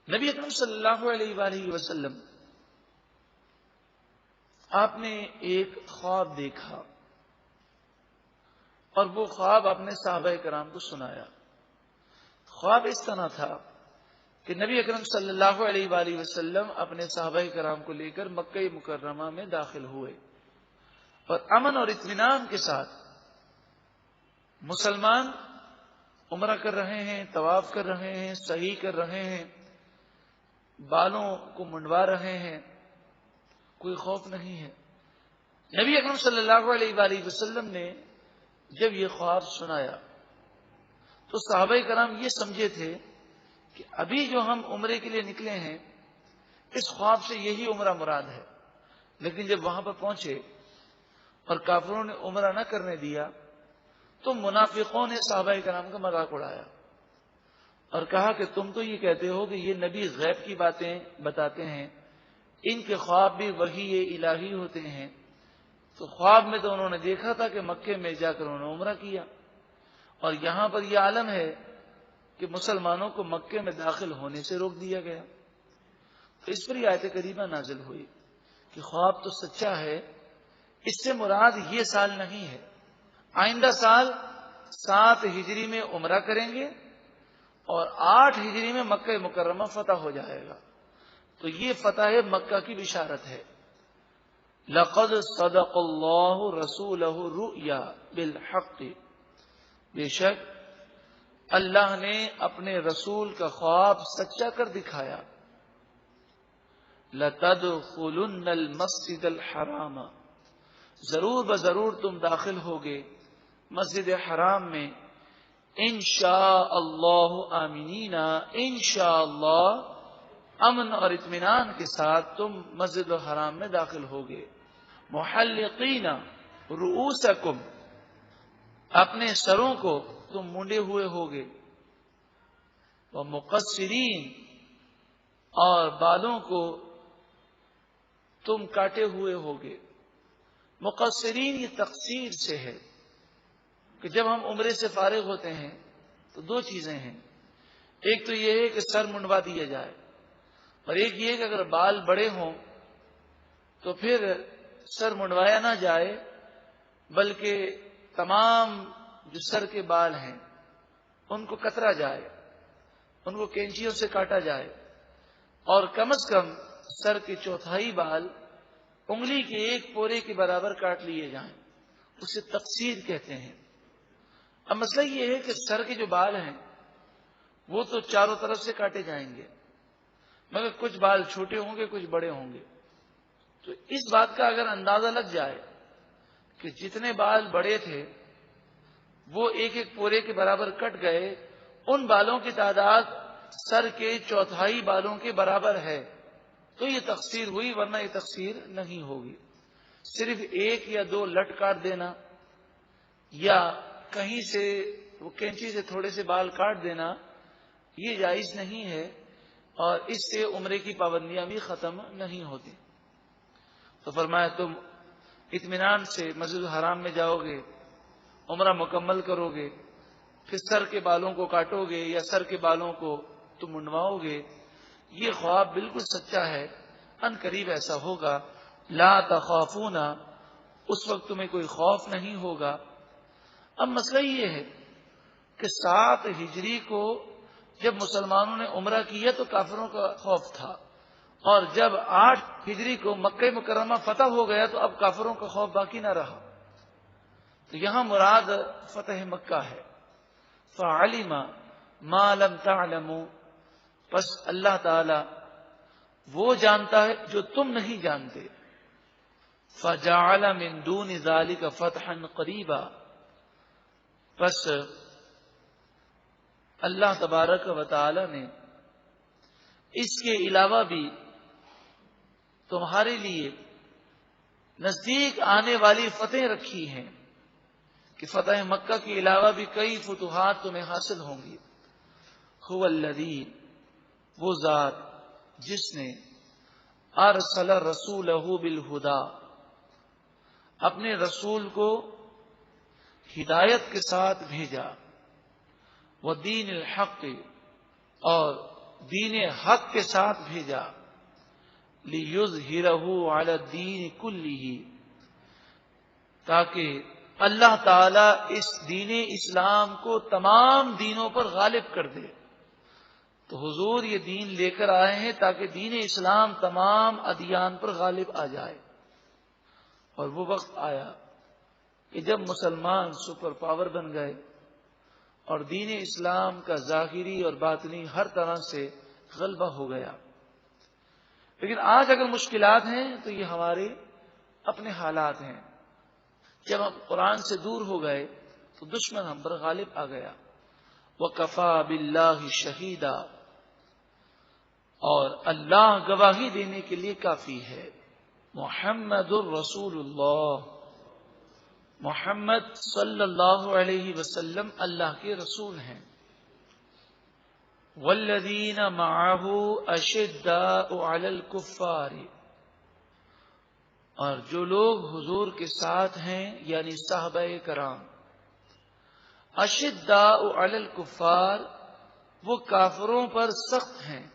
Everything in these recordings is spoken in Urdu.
نبی اکرم صلی اللہ علیہ وآلہ وسلم آپ نے ایک خواب دیکھا اور وہ خواب اپنے صحابہ کرام کو سنایا۔ خواب اس طرح تھا کہ نبی اکرم صلی اللہ علیہ وآلہ وسلم اپنے صحابہ کرام کو لے کر مکہ مکرمہ میں داخل ہوئے اور امن اور اطمینان کے ساتھ مسلمان عمرہ کر رہے ہیں، طواف کر رہے ہیں، سعی کر رہے ہیں، بالوں کو منڈوا رہے ہیں، کوئی خوف نہیں ہے۔ نبی اکرم صلی اللہ علیہ وآلہ وسلم نے جب یہ خواب سنایا تو صحابہ کرام یہ سمجھے تھے کہ ابھی جو ہم عمرے کے لیے نکلے ہیں اس خواب سے یہی عمرہ مراد ہے، لیکن جب وہاں پر پہنچے اور کافروں نے عمرہ نہ کرنے دیا تو منافقوں نے صحابہ کرام کا مذاق اڑایا اور کہا کہ تم تو یہ کہتے ہو کہ یہ نبی غیب کی باتیں بتاتے ہیں، ان کے خواب بھی وحی الہی ہوتے ہیں، تو خواب میں تو انہوں نے دیکھا تھا کہ مکے میں جا کر انہوں نے عمرہ کیا اور یہاں پر یہ عالم ہے کہ مسلمانوں کو مکے میں داخل ہونے سے روک دیا گیا۔ تو اس پر یہ آیت کریمہ نازل ہوئی کہ خواب تو سچا ہے، اس سے مراد یہ سال نہیں ہے، آئندہ سال 7 ہجری میں عمرہ کریں گے اور 8 ہجری میں مکہ مکرمہ فتح ہو جائے گا، تو یہ فتح مکہ کی بشارت ہے۔ لقد صدق اللہ رسولہ الرؤیا بالحق، بے شک اللہ نے اپنے رسول کا خواب سچا کر دکھایا۔ لتدخلن المسجد الحرام، ضرور بضرور تم داخل ہوگے مسجد حرام میں، انشاء اللہ آمینین، انشاء اللہ امن اور اطمینان کے ساتھ تم مسجد الحرام میں داخل ہوگے۔ محلقین رؤوسکم، اپنے سروں کو تم مونڈے ہوئے ہوگے، ومقصرین، اور بالوں کو تم کاٹے ہوئے ہوگے۔ مقصرین یہ تقصیر سے ہے کہ جب ہم عمرے سے فارغ ہوتے ہیں تو 2 چیزیں ہیں، ایک تو یہ ہے کہ سر منڈوا دیا جائے اور ایک یہ کہ اگر بال بڑے ہوں تو پھر سر منڈوایا نہ جائے بلکہ تمام جو سر کے بال ہیں ان کو کترا جائے، ان کو کینچیوں سے کاٹا جائے اور کم از کم سر کے 1/4 بال انگلی کے 1 پورے کے برابر کاٹ لیے جائیں، اسے تقصیر کہتے ہیں۔ اب مسئلہ یہ ہے کہ سر کے جو بال ہیں وہ تو چاروں طرف سے کاٹے جائیں گے، مگر کچھ بال چھوٹے ہوں گے، کچھ بڑے ہوں گے، تو اس بات کا اگر اندازہ لگ جائے کہ جتنے بال بڑے تھے وہ 1 پورے کے برابر کٹ گئے، ان بالوں کی تعداد سر کے 1/4 بالوں کے برابر ہے، تو یہ تقصیر ہوئی، ورنہ یہ تقصیر نہیں ہوگی۔ صرف 1 یا 2 لٹ کاٹ دینا یا کہیں سے وہ کینچی سے تھوڑے سے بال کاٹ دینا یہ جائز نہیں ہے اور اس سے عمرے کی پابندیاں بھی ختم نہیں ہوتی۔ تو فرمایا تم اطمینان سے مسجد الحرام میں جاؤ گے، عمرہ مکمل کرو گے، پھر سر کے بالوں کو کاٹو گے یا سر کے بالوں کو تم منڈواؤ گے، یہ خواب بالکل سچا ہے، ان قریب ایسا ہوگا۔ لا تخافون، اس وقت تمہیں کوئی خوف نہیں ہوگا۔ اب مسئلہ یہ ہے کہ 7 ہجری کو جب مسلمانوں نے عمرہ کیا تو کافروں کا خوف تھا، اور جب 8 ہجری کو مکہ مکرمہ فتح ہو گیا تو اب کافروں کا خوف باقی نہ رہا، تو یہاں مراد فتح مکہ ہے۔ فعلم ما لم تعلموا، پس اللہ تعالی وہ جانتا ہے جو تم نہیں جانتے۔ فجعل من دون ذلك فتحا قریبا، پس اللہ تبارک و تعالی نے اس کے علاوہ بھی تمہارے لیے نزدیک آنے والی فتح رکھی ہیں کہ فتح مکہ کے علاوہ بھی کئی فتوحات تمہیں حاصل ہوں گی۔ هو الذی، وہ ذات جس نے ارسل رسولہ بالہدی، اپنے رسول کو ہدایت کے ساتھ بھیجا، ودین الحق، اور دین حق کے ساتھ بھیجا، لِیُظْہِرَهُ عَلَى الدِّینِ کُلِّهِ، تاکہ اللہ تعالی اس دین اسلام کو تمام دینوں پر غالب کر دے۔ تو حضور یہ دین لے کر آئے ہیں تاکہ دین اسلام تمام ادیان پر غالب آ جائے۔ اور وہ وقت آیا کہ جب مسلمان سپر پاور بن گئے اور دین اسلام کا ظاہری اور باطنی ہر طرح سے غلبہ ہو گیا۔ لیکن آج اگر مشکلات ہیں تو یہ ہمارے اپنے حالات ہیں۔ جب ہم قرآن سے دور ہو گئے تو دشمن ہم پر غالب آ گیا۔ وَكَفَى بِاللَّهِ شَهِيدًا، اور اللہ گواہی دینے کے لیے کافی ہے۔ محمد الرسول اللہ، محمد صلی اللہ علیہ وسلم اللہ کے رسول ہیں۔ والذین معہ اشداء علی الکفار، اور جو لوگ حضور کے ساتھ ہیں یعنی صحابہ کرام، اشداء علی الکفار، وہ کافروں پر سخت ہیں،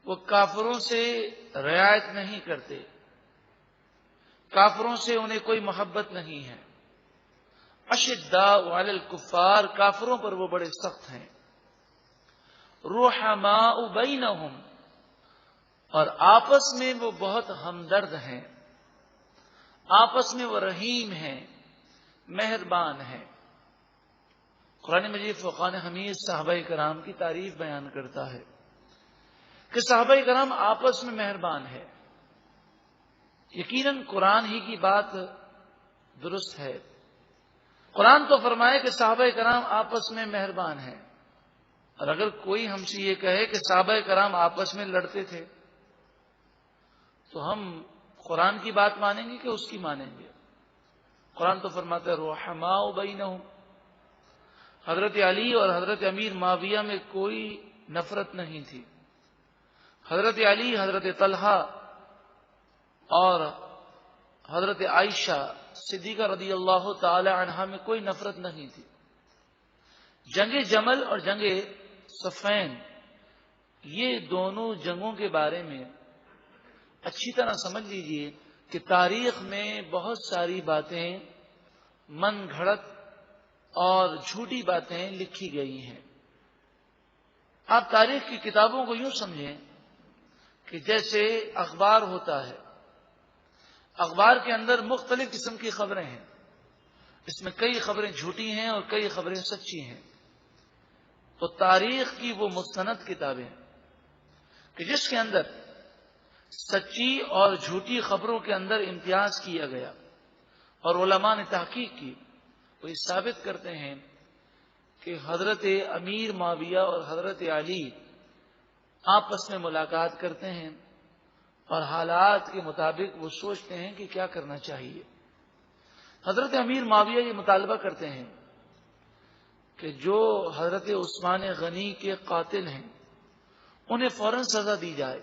وہ کافروں سے رعایت نہیں کرتے، کافروں سے انہیں کوئی محبت نہیں ہے۔ اشداء علی الکفار، کافروں پر وہ بڑے سخت ہیں۔ رحماء بینہم، اور آپس میں وہ بہت ہمدرد ہیں، آپس میں وہ رحیم ہیں، مہربان ہیں۔ قرآن مجید فرقان حمید صحابہ کرام کی تعریف بیان کرتا ہے کہ صحابہ کرام آپس میں مہربان ہے۔ یقیناً قرآن ہی کی بات درست ہے۔ قرآن تو فرمائے کہ صحابہ کرام آپس میں مہربان ہیں، اور اگر کوئی ہم سے یہ کہے کہ صحابہ کرام آپس میں لڑتے تھے تو ہم قرآن کی بات مانیں گے کہ اس کی مانیں گے؟ قرآن تو فرماتا ہے رحماء بینہم، حضرت علی اور حضرت امیر معاویہ میں کوئی نفرت نہیں تھی۔ حضرت علی، حضرت طلحہ اور حضرت عائشہ صدیقہ رضی اللہ تعالی عنہا میں کوئی نفرت نہیں تھی۔ جنگ جمل اور جنگ صفین، یہ دونوں جنگوں کے بارے میں اچھی طرح سمجھ لیجئے کہ تاریخ میں بہت ساری باتیں من گھڑت اور جھوٹی باتیں لکھی گئی ہیں۔ آپ تاریخ کی کتابوں کو یوں سمجھیں کہ جیسے اخبار ہوتا ہے، اخبار کے اندر مختلف قسم کی خبریں ہیں، اس میں کئی خبریں جھوٹی ہیں اور کئی خبریں سچی ہیں۔ تو تاریخ کی وہ مستند کتابیں کہ جس کے اندر سچی اور جھوٹی خبروں کے اندر امتیاز کیا گیا، اور علماء نے تحقیق کی، وہ یہ ثابت کرتے ہیں کہ حضرت امیر معاویہ اور حضرت علی آپس میں ملاقات کرتے ہیں اور حالات کے مطابق وہ سوچتے ہیں کہ کیا کرنا چاہیے۔ حضرت امیر معاویہ یہ مطالبہ کرتے ہیں کہ جو حضرت عثمان غنی کے قاتل ہیں انہیں فوراً سزا دی جائے،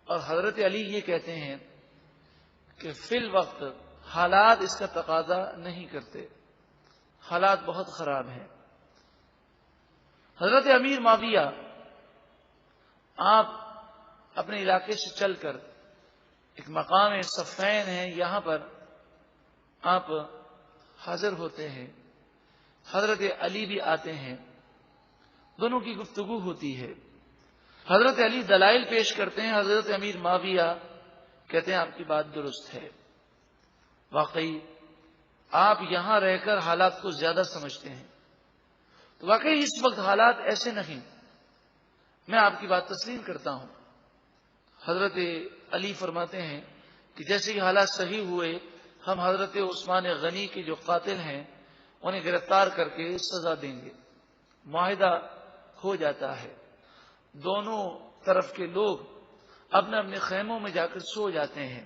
اور حضرت علی یہ کہتے ہیں کہ فی الوقت حالات اس کا تقاضا نہیں کرتے، حالات بہت خراب ہیں۔ حضرت امیر معاویہ آپ اپنے علاقے سے چل کر ایک مقام صفین ہے، یہاں پر آپ حاضر ہوتے ہیں، حضرت علی بھی آتے ہیں، دونوں کی گفتگو ہوتی ہے۔ حضرت علی دلائل پیش کرتے ہیں، حضرت امیر معاویہ کہتے ہیں آپ کی بات درست ہے، واقعی آپ یہاں رہ کر حالات کو زیادہ سمجھتے ہیں۔ تو واقعی اس وقت حالات ایسے نہیں، میں آپ کی بات تسلیم کرتا ہوں۔ حضرت علی فرماتے ہیں کہ جیسے ہی حالات صحیح ہوئے ہم حضرت عثمان غنی کے جو قاتل ہیں انہیں گرفتار کر کے سزا دیں گے۔ معاہدہ ہو جاتا ہے، دونوں طرف کے لوگ اپنے اپنے خیموں میں جا کر سو جاتے ہیں۔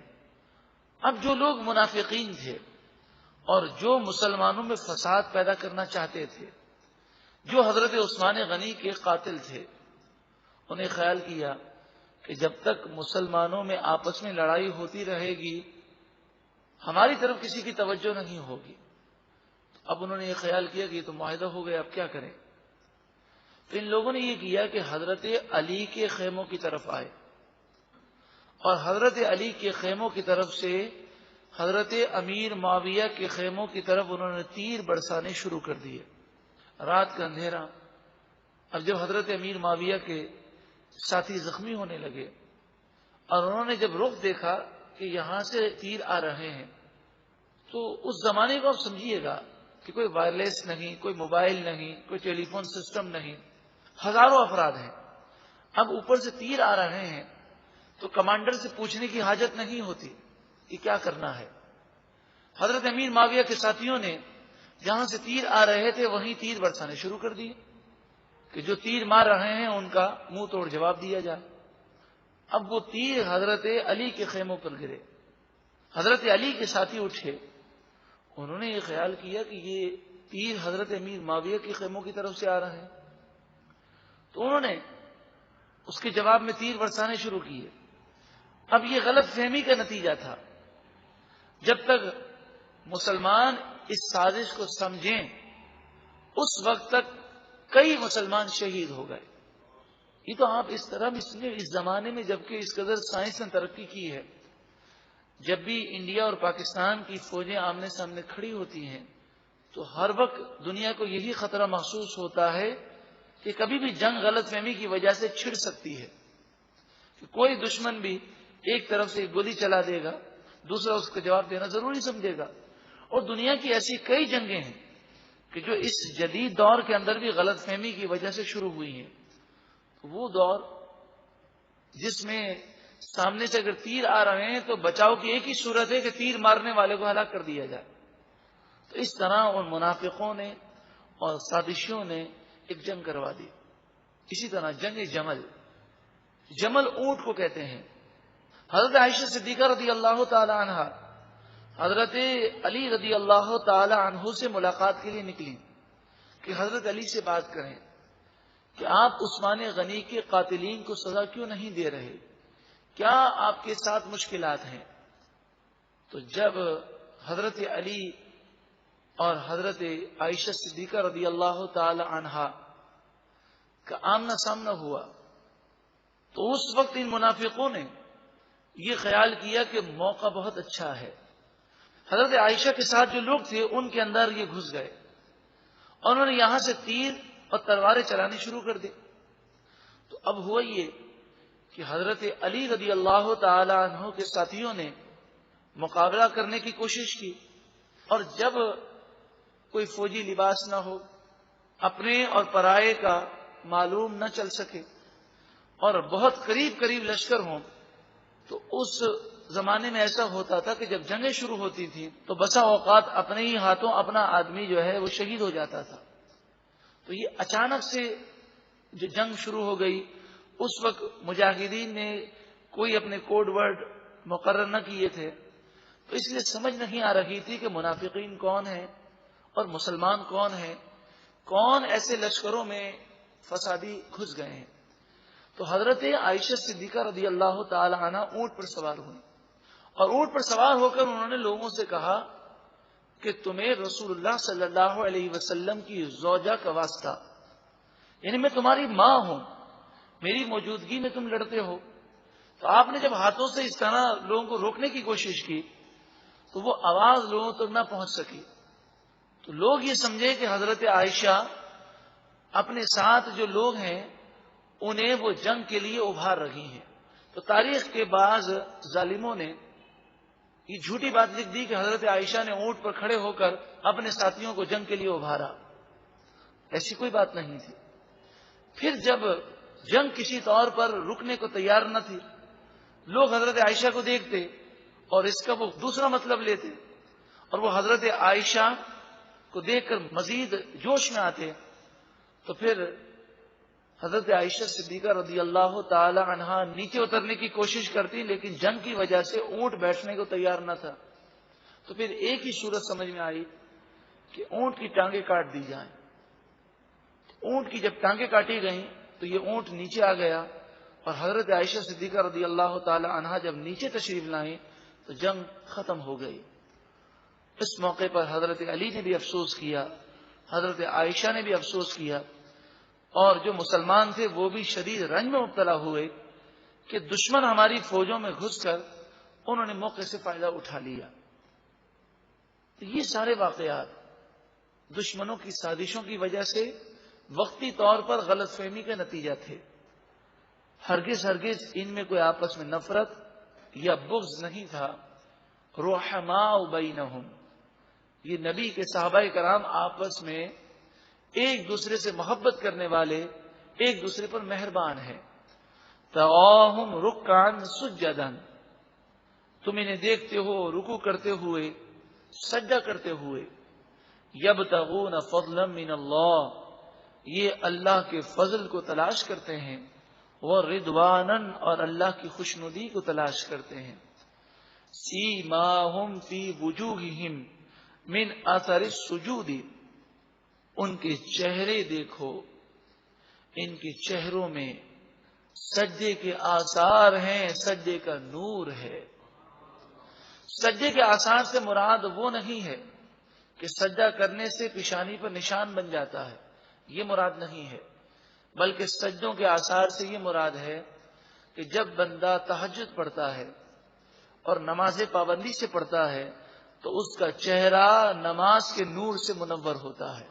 اب جو لوگ منافقین تھے اور جو مسلمانوں میں فساد پیدا کرنا چاہتے تھے، جو حضرت عثمان غنی کے قاتل تھے، انہیں خیال کیا کہ جب تک مسلمانوں میں آپس میں لڑائی ہوتی رہے گی ہماری طرف کسی کی توجہ نہیں ہوگی۔ اب انہوں نے یہ خیال کیا کہ یہ تو معاہدہ ہو گیا، اب کیا کریں؟ تو ان لوگوں نے یہ کیا کہ حضرت علی کے خیموں کی طرف آئے اور حضرت علی کے خیموں کی طرف سے حضرت امیر معاویہ کے خیموں کی طرف انہوں نے تیر برسانے شروع کر دیے. رات کا اندھیرا. اب جب حضرت امیر معاویہ کے ساتھی زخمی ہونے لگے اور انہوں نے جب رخ دیکھا کہ یہاں سے تیر آ رہے ہیں، تو اس زمانے کو آپ سمجھیے گا کہ کوئی وائرلیس نہیں، کوئی موبائل نہیں، کوئی ٹیلی فون سسٹم نہیں، ہزاروں افراد ہیں. اب اوپر سے تیر آ رہے ہیں تو کمانڈر سے پوچھنے کی حاجت نہیں ہوتی کہ کیا کرنا ہے. حضرت امیر معاویہ کے ساتھیوں نے جہاں سے تیر آ رہے تھے وہیں تیر برسانے شروع کر دیے کہ جو تیر مار رہے ہیں ان کا منہ توڑ جواب دیا جائے. اب وہ تیر حضرت علی کے خیموں پر گرے. حضرت علی کے ساتھی اٹھے، انہوں نے یہ خیال کیا کہ یہ تیر حضرت امیر معاویہ کے خیموں کی طرف سے آ رہا ہے، تو انہوں نے اس کے جواب میں تیر برسانے شروع کیے. اب یہ غلط فہمی کا نتیجہ تھا. جب تک مسلمان اس سازش کو سمجھیں اس وقت تک کئی مسلمان شہید ہو گئے. یہ تو آپ اس طرح بھی سنیں، اس زمانے میں جبکہ اس قدر سائنس نے ترقی کی ہے، جب بھی انڈیا اور پاکستان کی فوجیں آمنے سامنے کھڑی ہوتی ہیں تو ہر وقت دنیا کو یہی خطرہ محسوس ہوتا ہے کہ کبھی بھی جنگ غلط فہمی کی وجہ سے چھڑ سکتی ہے، کہ کوئی دشمن بھی ایک طرف سے گولی چلا دے گا، دوسرا اس کا جواب دینا ضروری سمجھے گا. اور دنیا کی ایسی کئی جنگیں ہیں کہ جو اس جدید دور کے اندر بھی غلط فہمی کی وجہ سے شروع ہوئی ہیں. وہ دور جس میں سامنے سے اگر تیر آ رہے ہیں تو بچاؤ کی ایک ہی صورت ہے کہ تیر مارنے والے کو ہلاک کر دیا جائے. تو اس طرح ان منافقوں نے اور سازشیوں نے ایک جنگ کروا دی. اسی طرح جنگ جمل. جمل اونٹ کو کہتے ہیں. حضرت عائشہ صدیقہ رضی اللہ تعالی عنہ حضرت علی رضی اللہ تعالی عنہ سے ملاقات کے لیے نکلی کہ حضرت علی سے بات کریں کہ آپ عثمان غنی کے قاتلین کو سزا کیوں نہیں دے رہے، کیا آپ کے ساتھ مشکلات ہیں. تو جب حضرت علی اور حضرت عائشہ صدیقہ رضی اللہ تعالی عنہا کا آمنا سامنا ہوا تو اس وقت ان منافقوں نے یہ خیال کیا کہ موقع بہت اچھا ہے. حضرت عائشہ کے ساتھ جو لوگ تھے ان کے اندر یہ گھس گئے اور انہوں نے یہاں سے تیر اور تلواریں چلانے شروع کر دی. تو اب ہوا یہ کہ حضرت علی رضی اللہ تعالی عنہ کے ساتھیوں نے مقابلہ کرنے کی کوشش کی، اور جب کوئی فوجی لباس نہ ہو، اپنے اور پرائے کا معلوم نہ چل سکے، اور بہت قریب قریب لشکر ہوں، تو اس زمانے میں ایسا ہوتا تھا کہ جب جنگیں شروع ہوتی تھیں تو بسا اوقات اپنے ہی ہاتھوں اپنا آدمی جو ہے وہ شہید ہو جاتا تھا. تو یہ اچانک سے جو جنگ شروع ہو گئی، اس وقت مجاہدین نے کوئی اپنے کوڈ ورڈ مقرر نہ کیے تھے، تو اس لیے سمجھ نہیں آ رہی تھی کہ منافقین کون ہیں اور مسلمان کون ہیں، کون ایسے لشکروں میں فسادی گھس گئے ہیں. تو حضرت عائشہ صدیقہ رضی اللہ تعالی عنہ اونٹ پر سوار ہوئی اور اونٹ پر سوار ہو کر انہوں نے لوگوں سے کہا کہ تمہیں رسول اللہ صلی اللہ علیہ وسلم کی زوجہ کا واسطہ، یعنی میں تمہاری ماں ہوں، میری موجودگی میں تم لڑتے ہو. تو آپ نے جب ہاتھوں سے اس طرح لوگوں کو روکنے کی کوشش کی تو وہ آواز لوگوں تک نہ پہنچ سکی. تو لوگ یہ سمجھے کہ حضرت عائشہ اپنے ساتھ جو لوگ ہیں انہیں وہ جنگ کے لیے ابھار رہی ہیں. تو تاریخ کے بعض ظالموں نے یہ جھوٹی بات لکھ دی کہ حضرت عائشہ نے اونٹ پر کھڑے ہو کر اپنے ساتھیوں کو جنگ کے لیے ابھارا. ایسی کوئی بات نہیں تھی. پھر جب جنگ کسی طور پر رکنے کو تیار نہ تھی، لوگ حضرت عائشہ کو دیکھتے اور اس کا وہ دوسرا مطلب لیتے، اور وہ حضرت عائشہ کو دیکھ کر مزید جوش میں آتے. تو پھر حضرت عائشہ صدیقہ رضی اللہ تعالی عنہا نیچے اترنے کی کوشش کرتی، لیکن جنگ کی وجہ سے اونٹ بیٹھنے کو تیار نہ تھا. تو پھر ایک ہی صورت سمجھ میں آئی کہ اونٹ کی ٹانگیں کاٹ دی جائیں. اونٹ کی جب ٹانگیں کاٹی گئیں تو یہ اونٹ نیچے آ گیا، اور حضرت عائشہ صدیقہ رضی اللہ تعالی عنہا جب نیچے تشریف لائیں تو جنگ ختم ہو گئی. اس موقع پر حضرت علی نے بھی افسوس کیا، حضرت عائشہ نے بھی افسوس کیا، اور جو مسلمان تھے وہ بھی شدید رنج میں مبتلا ہوئے کہ دشمن ہماری فوجوں میں گھس کر انہوں نے موقع سے فائدہ اٹھا لیا. تو یہ سارے واقعات دشمنوں کی سازشوں کی وجہ سے وقتی طور پر غلط فہمی کا نتیجہ تھے. ہرگز ہرگز ان میں کوئی آپس میں نفرت یا بغض نہیں تھا. رحماء بینہم، یہ نبی کے صحابہ کرام آپس میں ایک دوسرے سے محبت کرنے والے، ایک دوسرے پر مہربان ہیں. تراہم رکعا سجدا، تم انہیں دیکھتے ہو رکوع کرتے ہوئے، سجدہ کرتے ہوئے. یبتغون فضلا من اللہ، یہ اللہ کے فضل کو تلاش کرتے ہیں. ورضوانا، اور اللہ کی خوشنودی کو تلاش کرتے ہیں. سیماہم فی وجوہہم من اثر السجود، ان کے چہرے دیکھو، ان کے چہروں میں سجدے کے آثار ہیں، سجدے کا نور ہے. سجدے کے آثار سے مراد وہ نہیں ہے کہ سجدہ کرنے سے پیشانی پر نشان بن جاتا ہے، یہ مراد نہیں ہے، بلکہ سجدوں کے آثار سے یہ مراد ہے کہ جب بندہ تہجد پڑھتا ہے اور نماز پابندی سے پڑھتا ہے تو اس کا چہرہ نماز کے نور سے منور ہوتا ہے.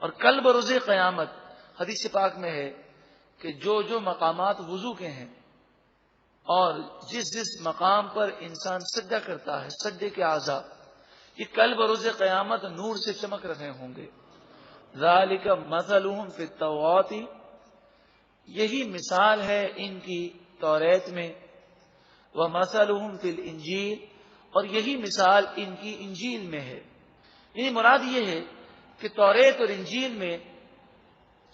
اور کل بروز قیامت حدیث پاک میں ہے کہ جو جو مقامات وضو کے ہیں اور جس جس مقام پر انسان سجدہ کرتا ہے، سجدے کے اعضاء، یہ کل بروز قیامت نور سے چمک رہے ہوں گے. ذالک مثلہم فی التوراۃ، یہی مثال ہے ان کی توریت میں. ومثلہم فی الانجیل، اور یہی مثال ان کی انجیل میں ہے. یعنی مراد یہ ہے کہ توریت اور انجیل میں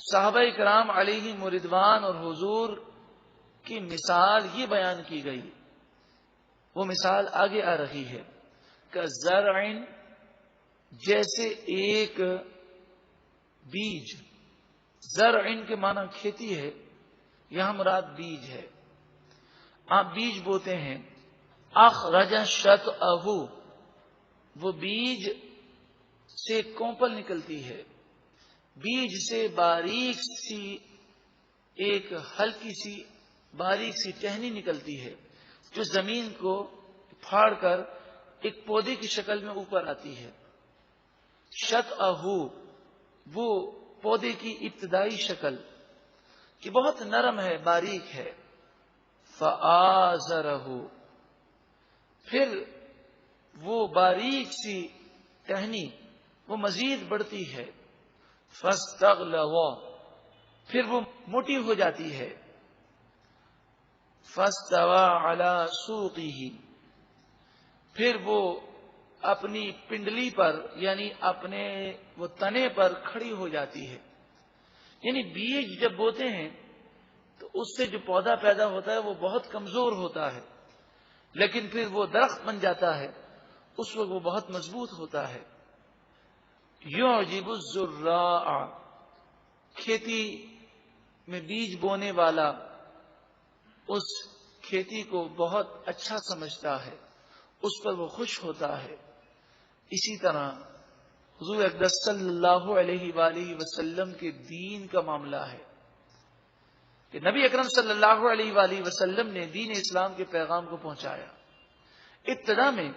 صحابہ کرام علیہم رضوان اور حضور کی مثال یہ بیان کی گئی. وہ مثال آگے آ رہی ہے. کزرع، جیسے ایک بیج. زرع کے معنی کھیتی ہے، یہاں مراد بیج ہے. آپ بیج بوتے ہیں. اخرج شطأہ، وہ بیج سے کونپل نکلتی ہے، بیج سے باریک سی ایک ہلکی سی باریک سی ٹہنی نکلتی ہے جو زمین کو پھاڑ کر ایک پودے کی شکل میں اوپر آتی ہے. شطأہ، وہ پودے کی ابتدائی شکل کہ بہت نرم ہے، باریک ہے. فآزرہ، پھر وہ باریک سی ٹہنی وہ مزید بڑھتی ہے. فاستغلظ، پھر وہ موٹی ہو جاتی ہے. فاستوى على سوقه، پھر وہ اپنی پنڈلی پر یعنی اپنے وہ تنے پر کھڑی ہو جاتی ہے. یعنی بیج جب بوتے ہیں تو اس سے جو پودا پیدا ہوتا ہے وہ بہت کمزور ہوتا ہے، لیکن پھر وہ درخت بن جاتا ہے، اس وقت وہ بہت مضبوط ہوتا ہے. یعجب الزراع، کھیتی میں بیج بونے والا اس کھیتی کو بہت اچھا سمجھتا ہے، اس پر وہ خوش ہوتا ہے. اسی طرح حضور اقدس صلی اللہ علیہ وآلہ وسلم کے دین کا معاملہ ہے کہ نبی اکرم صلی اللہ علیہ وآلہ وسلم نے دین اسلام کے پیغام کو پہنچایا. ابتدا میں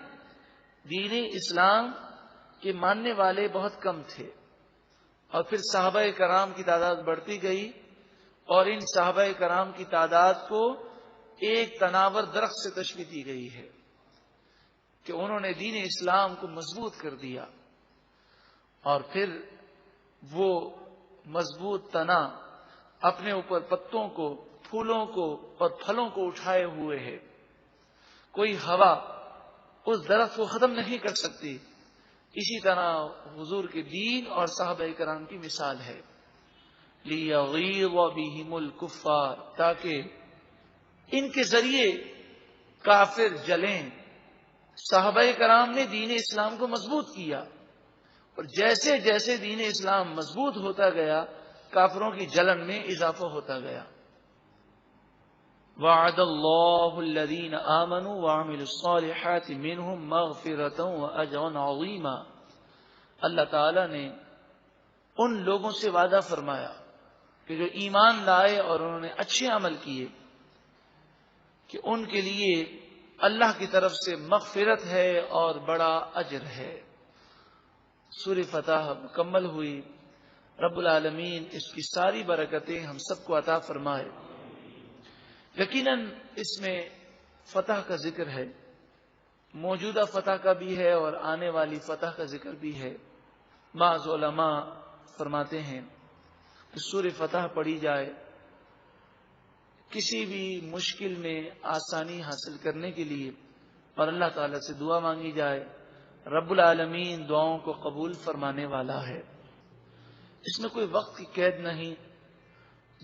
دین اسلام کے ماننے والے بہت کم تھے، اور پھر صحابہ کرام کی تعداد بڑھتی گئی، اور ان صحابہ کرام کی تعداد کو ایک تناور درخت سے تشبیہ دی گئی ہے کہ انہوں نے دین اسلام کو مضبوط کر دیا. اور پھر وہ مضبوط تنا اپنے اوپر پتوں کو، پھولوں کو اور پھلوں کو اٹھائے ہوئے ہے. کوئی ہوا اس درخت کو ختم نہیں کر سکتی. اسی طرح حضور کے دین اور صحابہ کرام کی مثال ہے. لِيَغِيظَ بِهِمُ الْكُفَّارَ، تاکہ ان کے ذریعے کافر جلیں. صحابہ کرام نے دین اسلام کو مضبوط کیا، اور جیسے جیسے دین اسلام مضبوط ہوتا گیا کافروں کی جلن میں اضافہ ہوتا گیا. وعد اللہ الذین آمنوا وعملوا الصالحات منہم مغفرۃ واجرا عظیما، اللہ تعالی نے ان لوگوں سے وعدہ فرمایا کہ جو ایمان لائے اور انہوں نے اچھے عمل کیے کہ ان کے لیے اللہ کی طرف سے مغفرت ہے اور بڑا اجر ہے۔ سورہ فتح مکمل ہوئی۔ رب العالمین اس کی ساری برکتیں ہم سب کو عطا فرمائے۔ یقیناً اس میں فتح کا ذکر ہے، موجودہ فتح کا بھی ہے اور آنے والی فتح کا ذکر بھی ہے۔ بعض علماء فرماتے ہیں کہ سورہ فتح پڑھی جائے کسی بھی مشکل میں آسانی حاصل کرنے کے لیے اور اللہ تعالی سے دعا مانگی جائے، رب العالمین دعاؤں کو قبول فرمانے والا ہے۔ اس میں کوئی وقت کی قید نہیں۔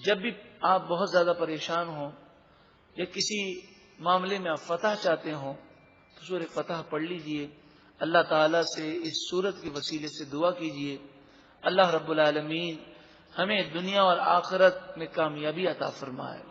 جب بھی آپ بہت زیادہ پریشان ہوں یا کسی معاملے میں آپ فتح چاہتے ہوں تو سورہ فتح پڑھ لیجئے، اللہ تعالیٰ سے اس سورت کے وسیلے سے دعا کیجئے، اللہ رب العالمین ہمیں دنیا اور آخرت میں کامیابی عطا فرمائے۔